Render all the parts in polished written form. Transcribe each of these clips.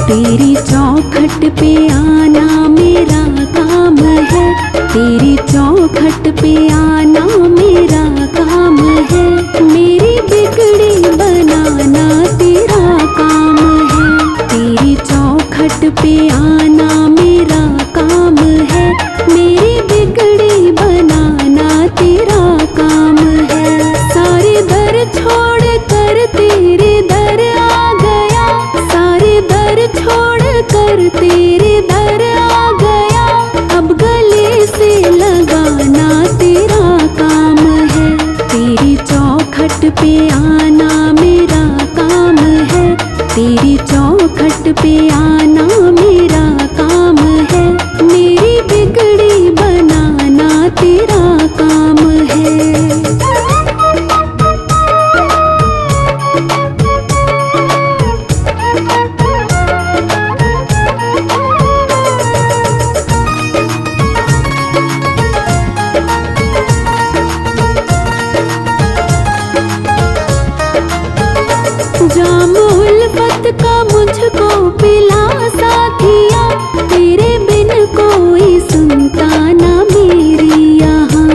तेरी चौखट पे आना मेरा काम है, तेरी चौखट पे आना मेरा काम है। मेरी बिगड़ी बनाना तेरा काम है, तेरी चौखट पे आना मेरा काम है। मेरी बिगड़ी बनाना तेरा काम है। सारे दर छोड़ कर तेरे दर आ गया, सारे दर छोड़ कर तेरे दर आ गया। अब गले से लगाना तेरा काम है, तेरी चौखट पे आना मेरा काम है, तेरी चौखट पे आना मेरा काम है। मेरी बिगड़ी बनाना तेरा काम है। जाम उल्फत का मुझको पिला साथिया, तेरे बिन कोई सुनता ना मेरी यहाँ।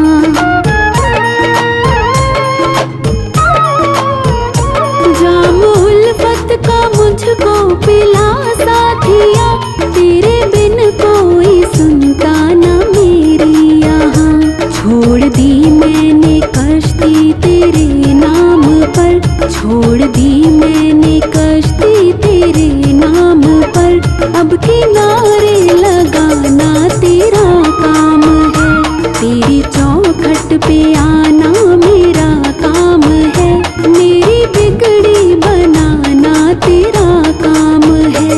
जाम उल्फत का मुझको पिला साथिया, तेरे बिन कोई सुनता ना मेरी यहाँ। छोड़ दी मैंने कश्ती तेरे नाम पर, छोड़ दी मैंने कश्ती तेरे नाम पर। अब किनारे लगाना तेरा काम है, तेरी चौखट पे आना मेरा काम है। मेरी बिगड़ी बनाना तेरा काम है।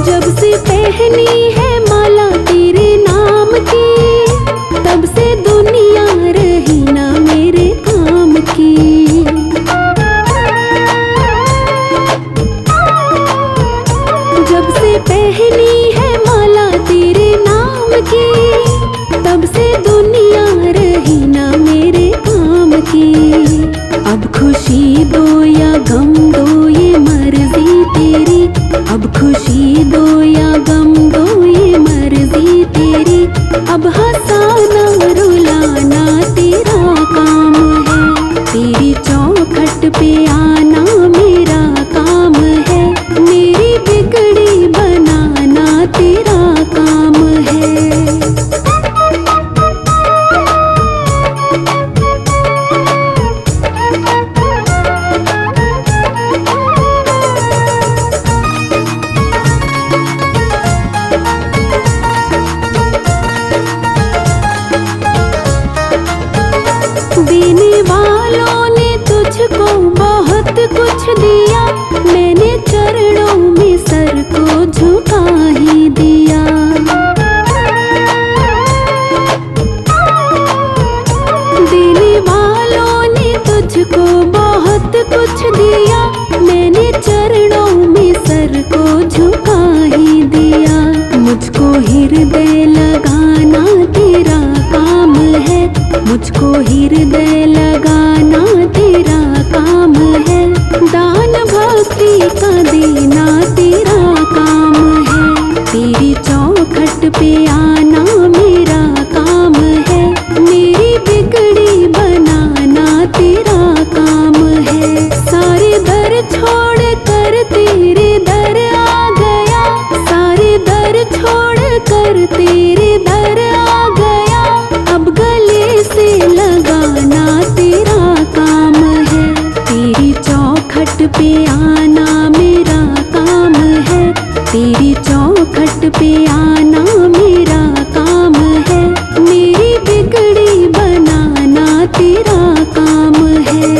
जब से पहनी है माला तेरे नाम की, तब से दुनिया रही ना मेरे काम की। जब से पहनी है माला तेरे नाम की, तब से दुनिया रही ना मेरे काम की। अब खुशी दो या गम दो ये मर्जी तेरी, अब खुशी दो या गम दो ये मर्जी तेरी। अब हंसाना रुलाना तेरा काम है, तेरी चौखट पे आना मेरा काम है। मेरी बिगड़ी बनाना तेरा काम है। देने वालों ने तुझको बहुत कुछ दिया, मैंने चरणों में सर को झुका ही दिया। देने वालों ने तुझको बहुत कुछ दिया, मैंने चरणों में सर को झुका ही दिया। मुझको हृदय लगाना तेरा काम है, मुझको हृदय लगाना तेरा काम है। दान भक्ति का देना तेरा काम है, तेरी चौखट पे आना मेरा काम है। मेरी बिगड़ी बनाना तेरा काम है। सारे दर छोड़ कर तेरे दर आ गया, सारे दर छोड़ कर तेरे दर आ गया। अब गले से लगाना तेरा काम है, तेरी चौखट पे आना मेरा काम है, तेरी चौखट पे आना मेरा काम है। मेरी बिगड़ी बनाना तेरा काम है।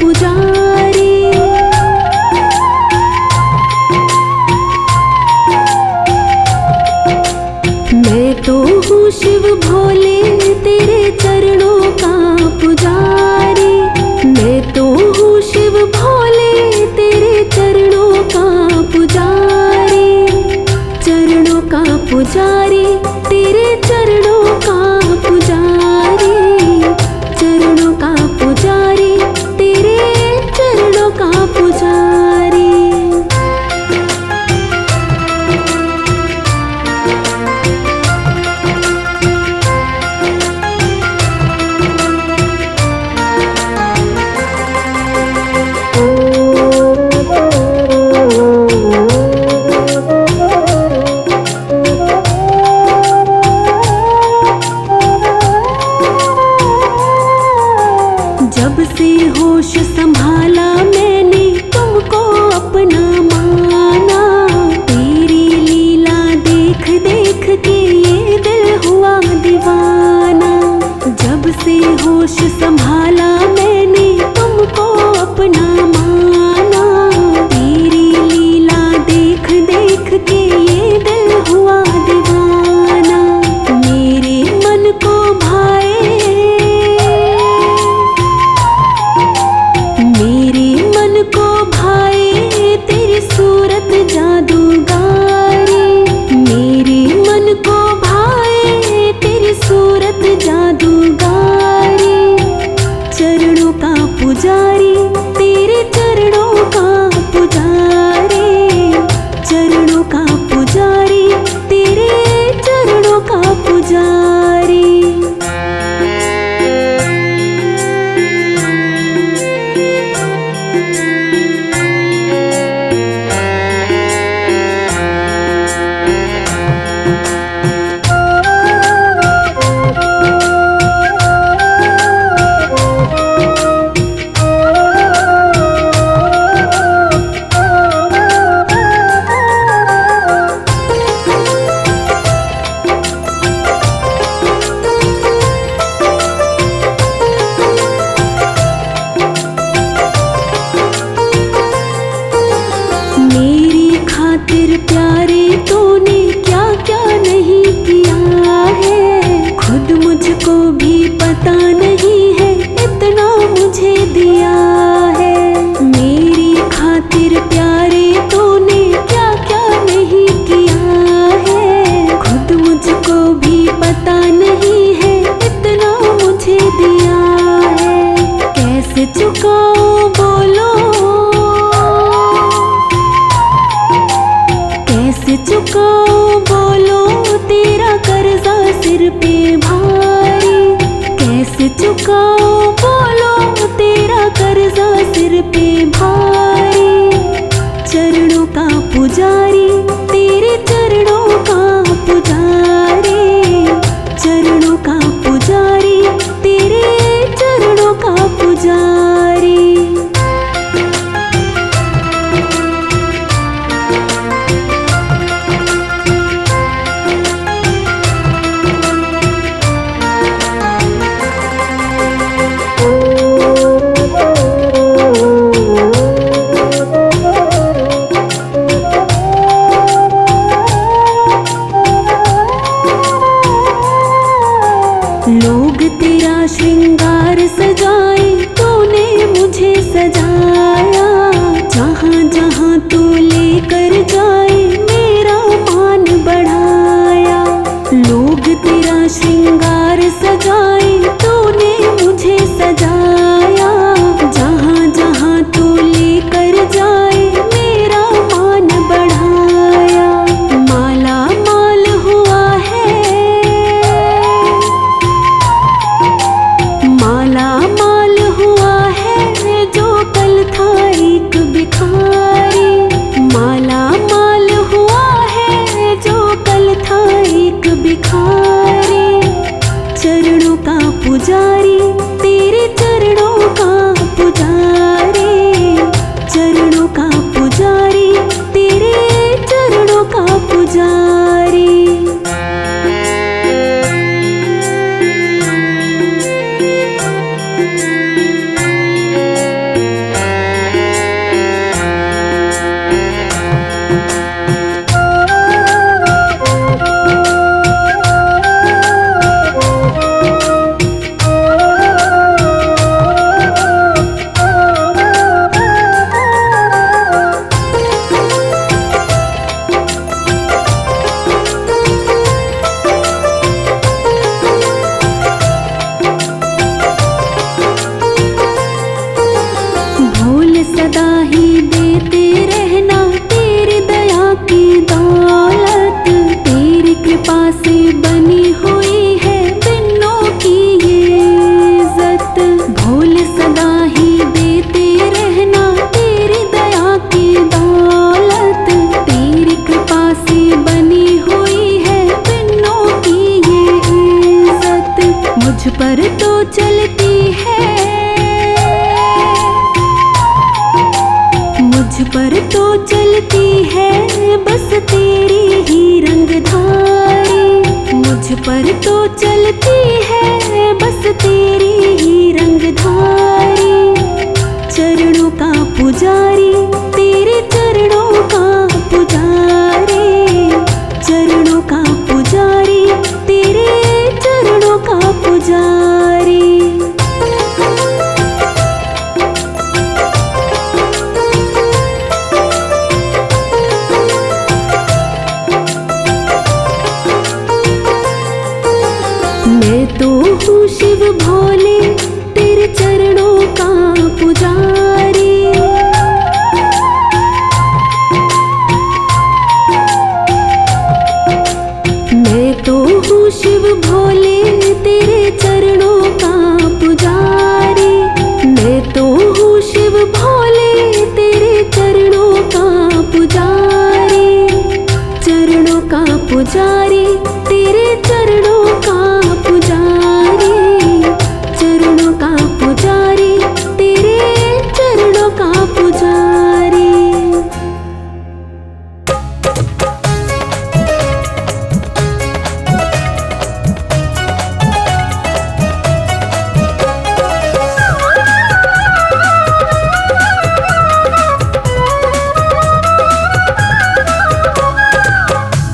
पुजारी। मैं तो हूँ शिव भोले तेरे चरणों का पुजारी। मैं तो हूँ शिव भोले तेरे चरणों का पुजारी। चरणों का पुजारी, तेरे चरणों का पुजारी। चरणों का पुजारी, तेरे चरणों का पुजारी। जब से होश संभाला मैंने तुमको अपना माना। तेरी लीला देख देख के ये दिल हुआ दीवाना। जब से होश संभाला मैंने तुमको अपना माना। तेरी लीला देख देख के ये दिल हुआ दीवाना। मेरे मन को भाए, मेरे मन को भाए तेरी सूरत जादूगारी। मेरे मन को भाए तेरी सूरत जादूगारी। चरणों का पुजारी, तेरे चरणों का पुजारी। चरणों का पुजारी, तेरे चरणों का पुजारी। मेरी खातिर प्यारे तूने क्या क्या नहीं किया है। खुद मुझको भी पता नहीं है इतना मुझे दिया है। मेरी खातिर प्यारे तूने क्या क्या नहीं किया है। खुद मुझको भी पता नहीं है इतना मुझे दिया है। कैसे चुकाऊं बोलो, कैसे चुकाऊं बोलो तेरा कर्जा सिर पे भारी। कैसे चुकाऊं बोलो तेरा कर्जा सिर पे भारी। चरणों का पुजारी, तेरे चरणों का पुजारी। चरणों का पुजारी, तेरे चरणों का पुजारी। लोग तेरा श्रृंगार सजाए, तूने मुझे सजाया। जहाँ जहाँ तू लेकर जाए मेरा मान बढ़ाया। लोग तेरा श्रृंगार सजाए, तूने मुझे सजाया। जहाँ जहाँ तू लेकर जाए मेरा मान बढ़ाया। माला माल हुआ है, माला माल हुआ है जो कल था चलती है बस तेरी ही रंगधारी, मुझ पर तो चलती है बस तेरी ही रंगधारी। चरणों का पुजारी, तेरे चरणों का पुजारी, चरणों का पुजारी, तेरे चरणों का पुजारी। मैं तो हूँ शिव भोले तेरे चरणों का पुजारी। मैं तो हूँ शिव भोले तेरे चरणों का पुजारी। मैं तो हूँ शिव भोले तेरे चरणों का पुजारी। चरणों का पुजारी, तेरे चरणों का पुजारी, चरणों का पुजारी, तेरे चरणों का पुजारी।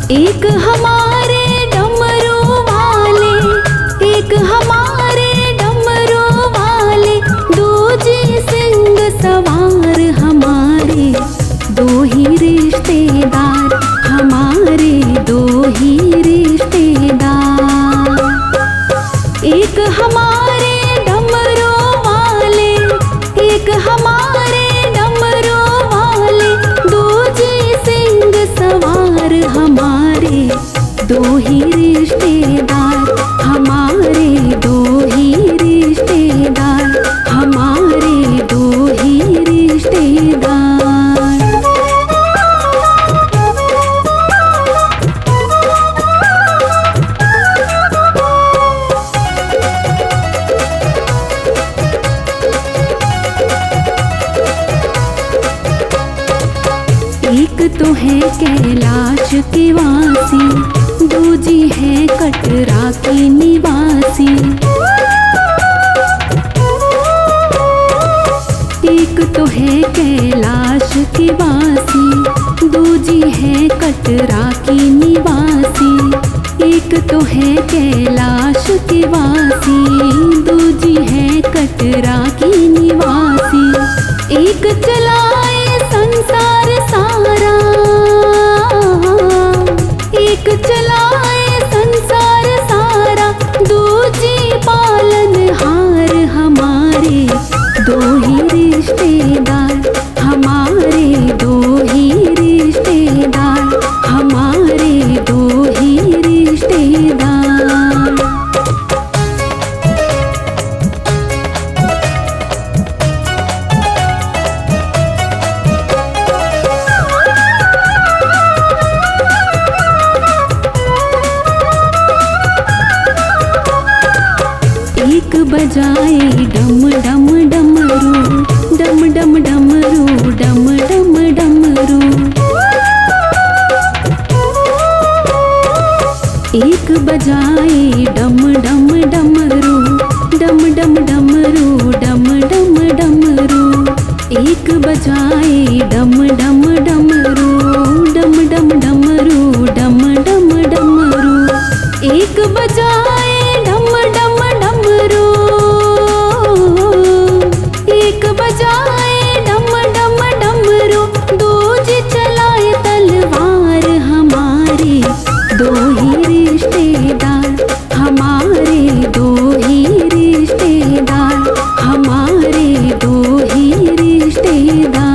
एक हमारे डमरू वाले, एक हमारे डमरू वाले, दूजे सिंह सवार हमारे, दो ही रिश्तेदार हमारे, दो ही रिश्तेदार। एक हमारे डमरू वाले, एक हमारे डमरू वाले, दूजे सिंह सवार हमारे, दो ही रिश्तेदार हमारे, दो ही रिश्तेदार हमारे, दो ही रिश्तेदार। एक तो है कैलाश के वासी, दूजी है कटरा की निवासी। एक तो है कैलाश के वासी, दूजी है कटरा की निवासी। एक तो है कैलाश के वासी, दूजी है कटरा की निवासी। एक चलाए संसार सारा, एक चलाए संसार सारा, दूजी पालनहार हमारे, दो ही रिश्तेदार हमारे, दो ही रिश्तेदार हमारे, दो ही रिश्तेदार। एक बजाए डम डम डमरू, डम डम डमरू, डम डम डमरू। एक बजाए डम डम डमरू, डम डम डमरू, डम डम डमरू। एक बजाए डम डम डमरू, डम डम डमरू, डम डम डमरू। एक बजाए डम डम डमरू, एक बजाए डम डम डमरू, दूजी चलाए तलवार हमारे, दो ही रिश्तेदार हमारे, दो ही रिश्तेदार हमारे, दो ही रिश्तेदार।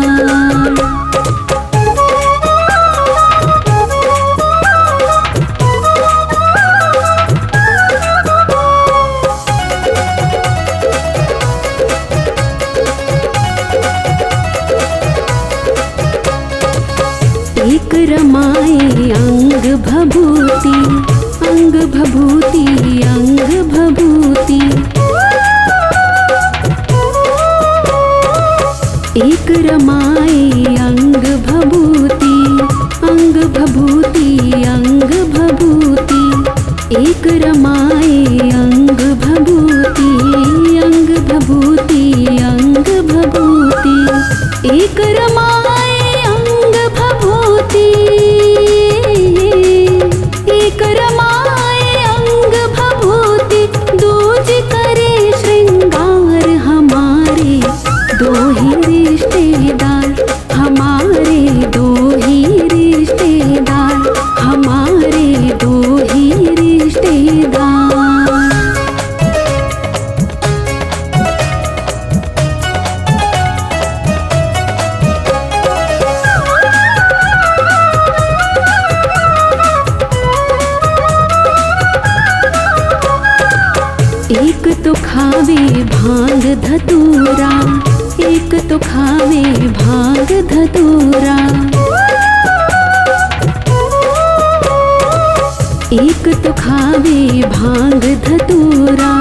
एक रमाए अंग भभूति, अंग भभूति, अंग भभूति। एक रमाए अंग भभूति, भभूति अंग भभूति, एक रमाए अंग भभूति, एक रमाए अंग भभूति, दूज करे श्रृंगार हमारे दो ही रिश्तेदार, हमारे दो ही रिश्तेदार, हमारे दो ही रिश्तेदार। एक तो खावे भांग धतूरा, एक तो खावे भांग धतूरा, एक तो खावे भांग धतूरा,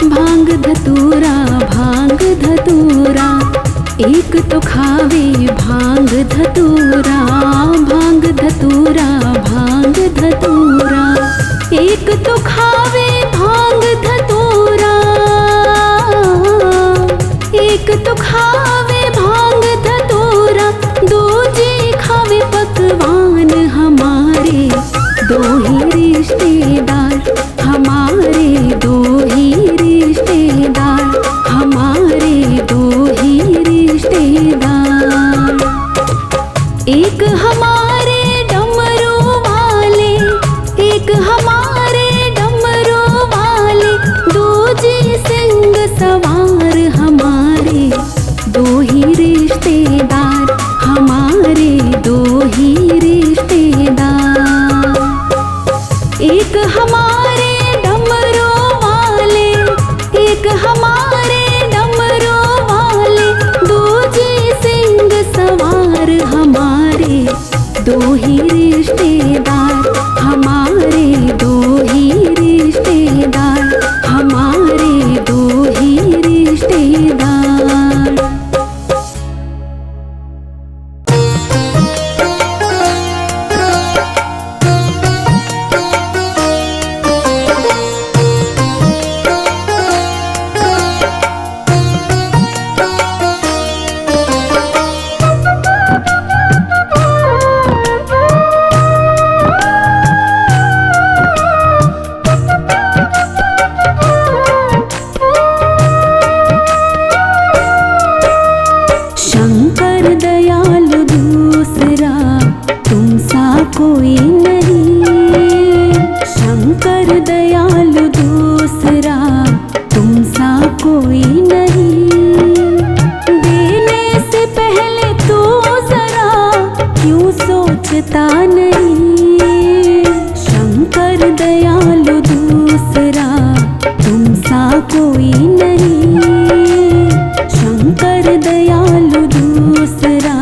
भांग धतूरा भांग धतूरा, एक तो खावे भांग धतूरा, भांग धतूरा भांग धतूरा, एक तो खावे भांग धतूरा, एक तो खावे भांग धतूरा, दूजे खावे पकवान हमारे दो ही रिश्तेदार, हमारे दो ही रिश्तेदार, हमारे दो ही रिश्तेदार। एक हमारे डमरू वाले, एक हमारे डमरू वाले, दूजे सिंह सवार हमारे दो ही रिश्तेदार, हमारे दो ही रिश्तेदार। एक हमारे डमरू वाले, एक हमारे डमरू वाले, दूजे सिंह सवार हमारे दो ही रिश्तेदार, हमारे दो ही रिश्तेदार, हमारे दो ही रिश्तेदार। कोई नहीं, शंकर दयालु दूसरा तुमसा कोई नहीं, देने से पहले तो जरा क्यों सोचता नहीं, शंकर दयालु दूसरा तुमसा कोई नहीं, शंकर दयालु दूसरा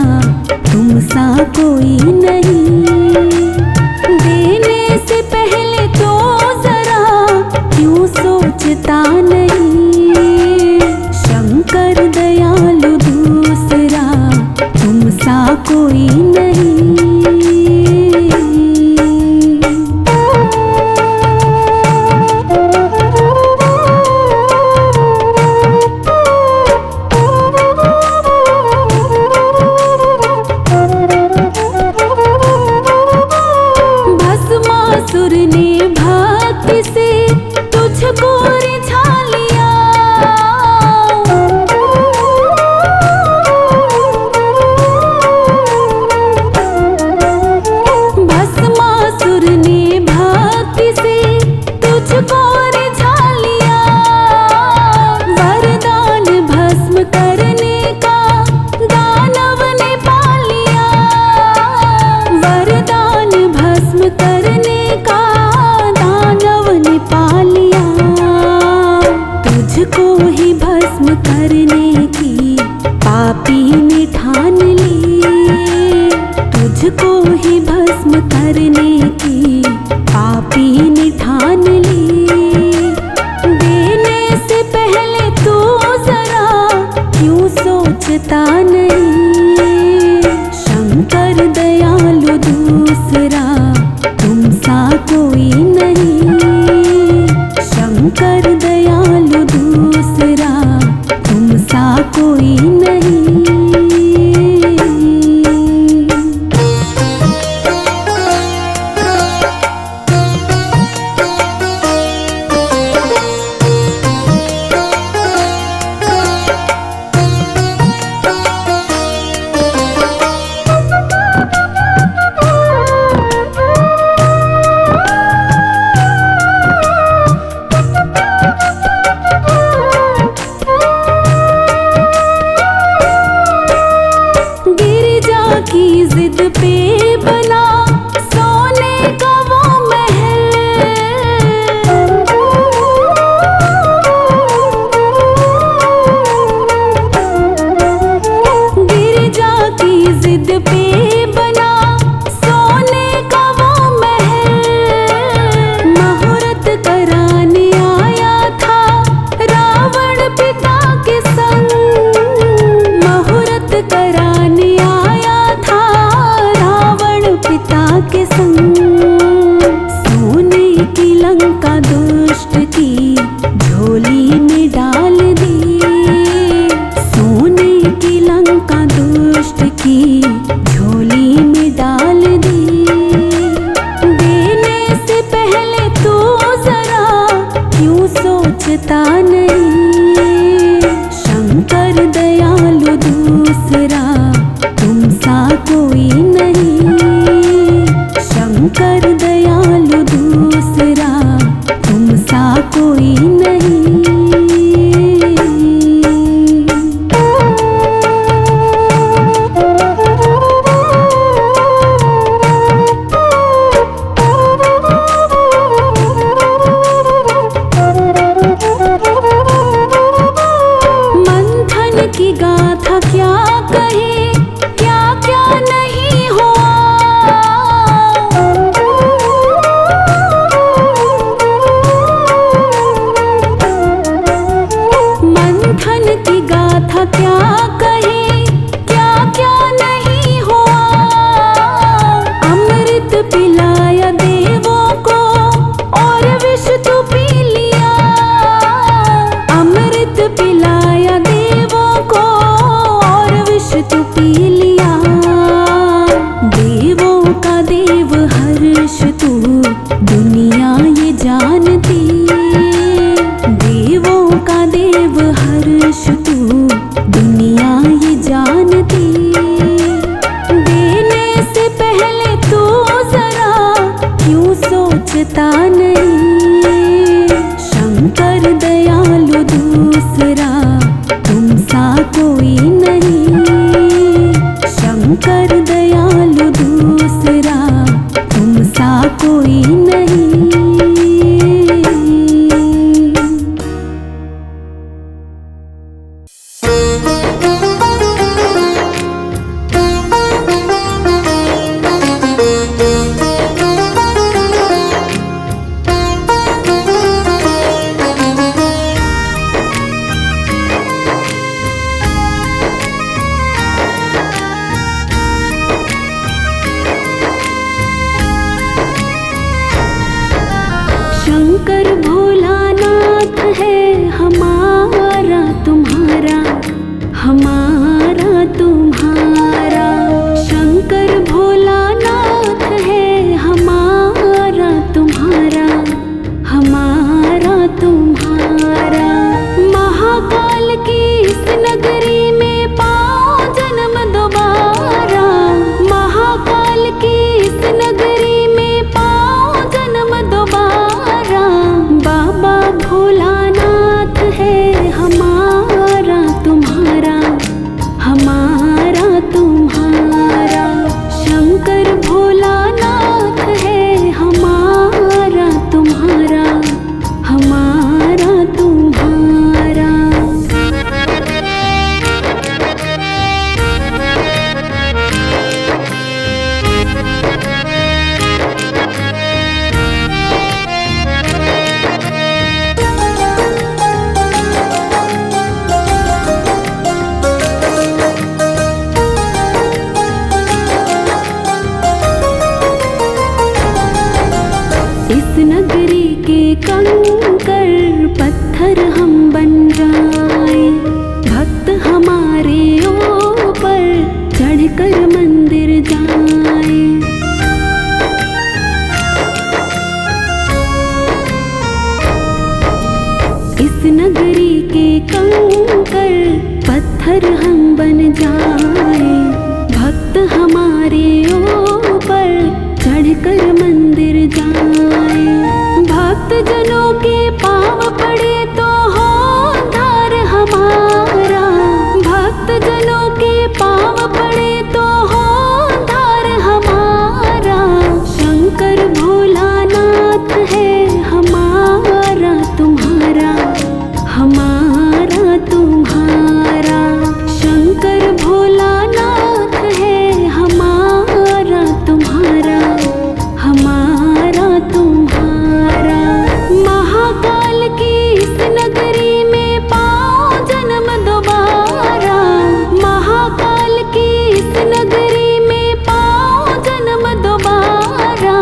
तुमसा कोई नहीं, सोचता नहीं, शंकर दयालु दूसरा तुमसा कोई नहीं। भस्मासुर ने भक्ति से तुझको रिझा लिया, भस्मासुर ने भक्ति से तुझको रिझा लिया, वरदान भस्म करने का दानव ने पा लिया, वरदान भस्म करने का दानव ने पा लिया, तुझको ही भस्म करने की पापी ने ठान ली, तुझको ही भस्म करने की पापी ने ठान ली, देने से पहले तो जरा क्यों सोचता नहीं, शंकर दयालु दूसरा तुमसा कोई नहीं, शंकर दयालु दूसरा तुमसा की गाथा क्या कहे, क्या क्या नहीं हुआ। मंथन की गाथा क्या कहे, क्या क्या नहीं हुआ। अमृत पिलाया देवों को और विष तू पी लिया। अमृत पिलाया देवों को और विष तू पी लिया। देवों का देव हर्ष तू दुनिया ये जानती। देवों का देव हर्ष तू दुनिया ये जानती। देने से पहले तू जरा क्यों सोचता नहीं। शंकर दयालु दूसरा तुम सा कोई नहीं। शंकर दयालु दूसरा तुम सा कोई नहीं। शंकर भोलानाथ है हमारा तुम्हारा, हमारा तुम्हारा। शंकर भोलानाथ है हमारा तुम्हारा, हमारा तुम्हारा। महाकाल की इस नगरी में पाओ जन्म दोबारा। महाकाल की इस नगरी में पाओ जन्म दोबारा। बाबा भोलानाथ है हमारा तुम्हारा, हमारा तुम्हारा। शंकर भोलानाथ है हमारा तुम्हारा, हमारा तुम्हारा। इस नगरी के कंकड़ पत्थर हम बन जाए। भक्त हमारे ऊपर चढ़कर मंदिर जाए। इस नगरी के कंकड़ पत्थर हम बन जाए। भक्त हमारे ऊपर चढ़कर मंदिर जाए। भक्त जनों के पाँव पड़े तो हो उद्धार हमारा। भक्त जनों के पाँव पड़े तो हो उद्धार हमारा। शंकर भोलानाथ है हमारा तुम्हारा, हमारा तुम्हारा। शंकर भोलानाथ है हमारा तुम्हारा, हमारा तुम्हारा। महाकाल की इस नगरी में पाओ जन्म दोबारा। महाकाल की इस नगरी में पाओ जन्म दोबारा।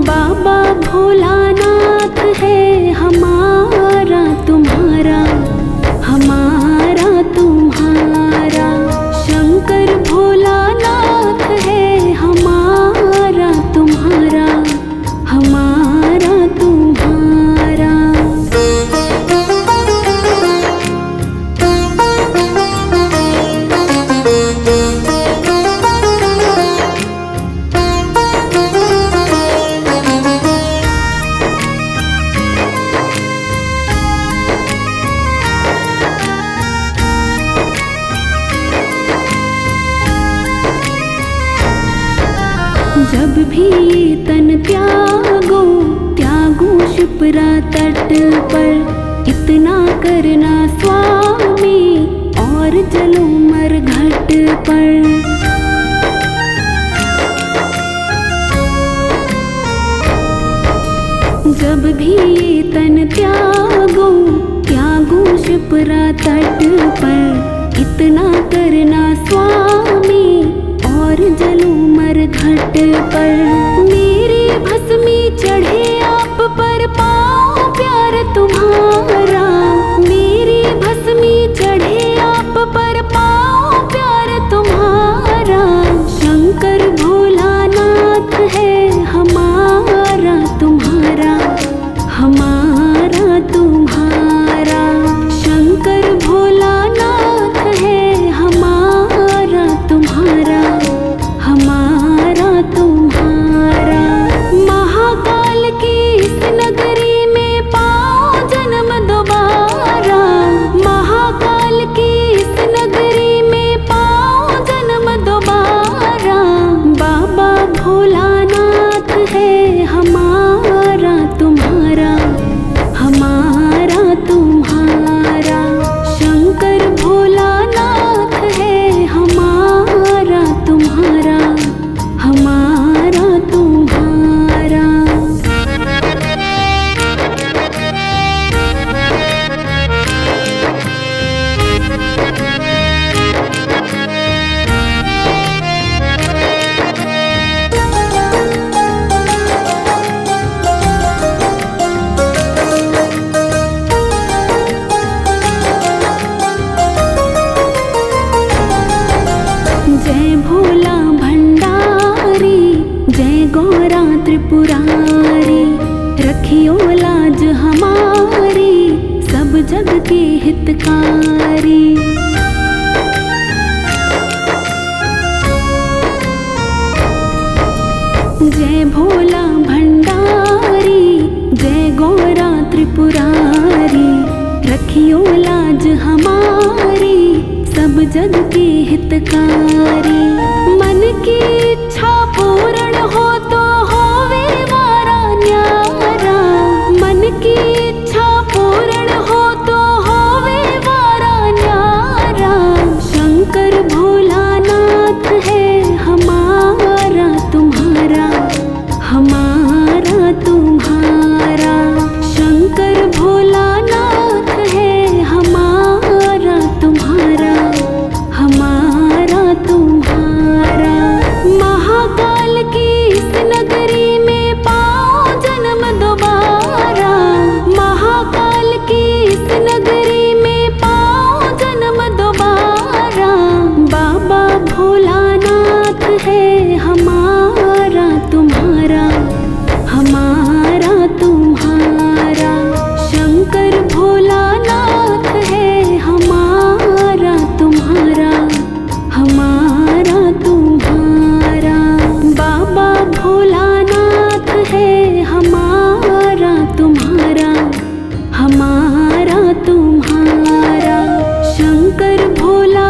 बाबा भोलानाथ है हमारा तुम्हारा, हमारा तुम्हारा। शंकर भोलानाथ है हमारा तुम्हारा, हमारा तुम्हारा। जब भी ये तन त्यागो त्यागो शिप्रा तट पर, इतना करना स्वामी और जलूं मरघट पर। जब भी ये तन त्यागूं शिप्रा तट पर। इतना करना स्वामी और जलूं मरघट पर। मेरी भस्मी चढ़े आप पर, पाओ प्यार तुम्हारा। मेरी भस्मी चढ़े आप पर, पाओ प्यार तुम्हारा। शंकर भोलानाथ है हमारा तुम्हारा, हमारा तुम्हारा। शंकर भोलानाथ है हमारा तुम्हारा, हमारा तुम्हारा। महाकाल की इस नगरी में पाओ जन्म दोबारा। महाकाल की इस नगरी में पाओ जन्म दोबारा। बाबा भोलानाथ है हमारा तुम्हारा, हमारा तुम्हारा। शंकर भोलानाथ है हमारा तुम्हारा, हमारा तुम्हारा। जय भोला भंडारी, जय गौरा त्रिपुरारी। रखियो लाज हमारी, सब जग के हितकारी। जय भोला भंडारी, जय गौरा त्रिपुरारी। रखियो लाज हमारी, सब जग के हितकारी। मन की इच्छा पूर्ण हो तो होवे वारा न्यारा। मन की इच्छा पूर्ण हो तो होवे वारा न्यारा। शंकर भोलानाथ है हमारा तुम्हारा, हमारा तुम्हारा। शंकर भोलानाथ है हमारा तुम्हारा, हमारा तुम्हारा। महाकाल की इस नगरी में पाओ जन्म दोबारा। महाकाल की इस नगरी में पाओ जन्म दोबारा। बाबा भोलानाथ है हमारा तुम्हारा, हमारा तुम्हारा। शंकर भोलानाथ है हमारा तुम्हारा, हमारा तुम्हारा। बाबा भोलानाथ है हमारा तुम्हारा, हमारा तुम्हारा। शंकर भोला